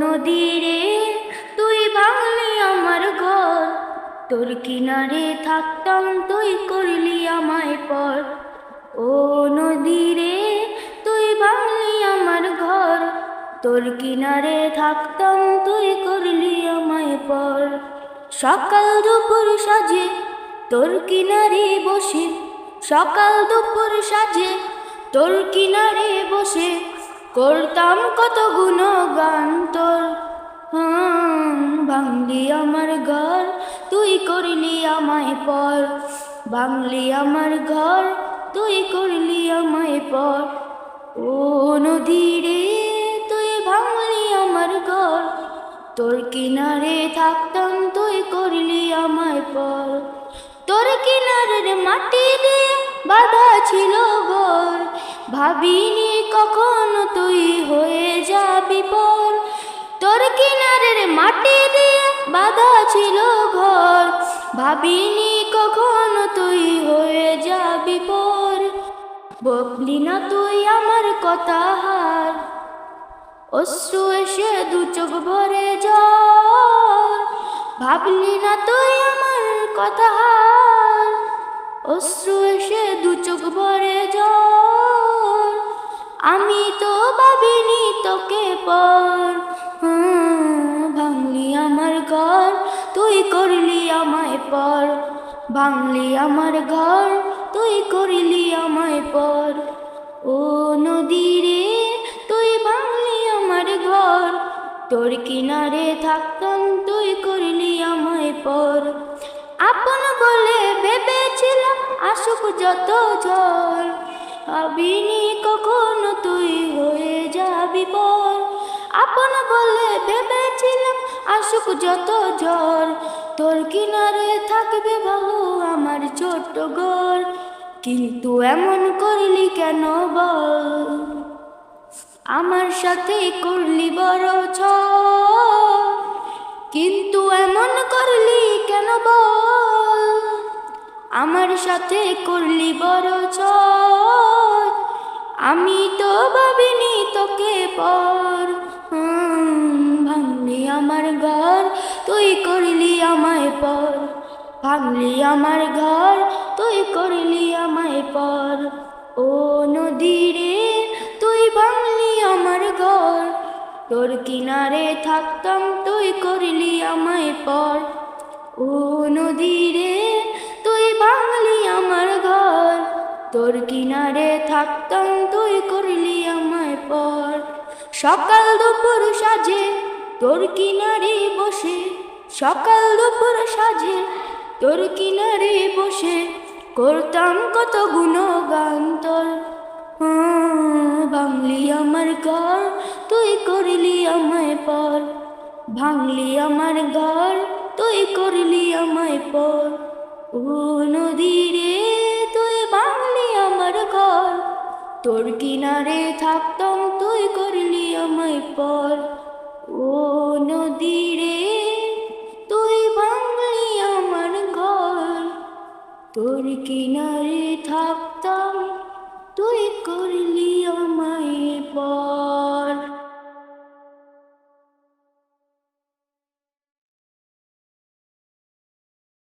নদী রে তুই ভাঙলি আমার ঘর, তোর কিনারে থাকতাম তুই করলি আমায় পর। ও নদী রে তুই ভাঙলি আমার ঘর, তোর কিনারে থাকতাম তুই করলি আমায় পর। সকাল দুপুর সাজে তোর কিনারে বসে, সকাল দুপুর সাজে তোর কিনারে বসে করতাম কত গুণগান তোর। ভাঙলি আমার ঘর তুই করলি আমায় পর, ভাঙলি আমার ঘর তুই করলি আমায় পর। ও নদী রে তুই ভাঙলি আমার ঘর, তোর কিনারে থাকতাম তুই করলি আমায় পর। তোর কিনারের মাটি দিয়ে বাঁধা ছিল ঘর, ভাবিনি কখনো তুই হয়ে যাবি পর। তোর কিনারের মাটি দিয়ে বাঁধা ছিল ঘর, ভাবিনি কখনো তুই হয়ে যাবি পর। বকলি না তুই আমার কথা হার, অশ্রু এসে দু চোখ ভরে জল। ভাবলি না তুই আমার কথা হার, অশ্রু এসে দু চোখ ভরে জল। আমি তো ভাবিনি তোকে পর। ভাঙলি আমার ঘর তুই করলি আমায় পর, ভাঙলি আমার ঘর তুই করলি আমায় পর। ও নদী রে তুই ভাঙলি আমার ঘর, তোর কিনারে থাকতাম তুই করলি আমায় পর। আপন বলে ভেবেছিলাম আসুক যত ঝড়, ভাবিনি কখনো তুই হয়ে যাবি পর। আপন বলে ভেবেছিলাম আসুক যত ঝড়, তোর কিনারে থাকবে বাবু আমার ছোট্ট ঘর। কিন্তু এমন করলি কেন বল, আমার সাথে করলি বড় ছল। কিন্তু এমন করলি কেন বল, আমার সাথে করলি বড় ছল। আমি তো ভাবিনি তোকে পর। ভাঙলি আমার ঘর তুই করলি আমায় পর, ভাঙলি আমার ঘর তুই করলি আমায় পর। ও নদী রে তুই ভাঙলি আমার ঘর, তোর কিনারে থাকতাম তুই করলি আমায় পর। ও নদী রে তুই ভাঙলি আমার ঘর, তোর কিনারে থাকতাম তুই করলি আমায় পর। সকাল দুপুর সাজে তোর কিনারে বসে, সকাল দুপুর সাজে তোর কিনারে বসে করতাম কত গুণগান তোর। ভাঙলি আমার ঘর তুই করলি আমায় পর, ভাঙলি আমার ঘর তুই করলি আমায় পর। ও নদী রে তুই ভাঙলি আমার ঘর, তোর কিনারে থাকতাম তুই করলি আমায় পর। ও নদী রে তুই ভাঙলি আমার ঘর, তোর কিনারে থাকতাম তুই করলি আমায় পর।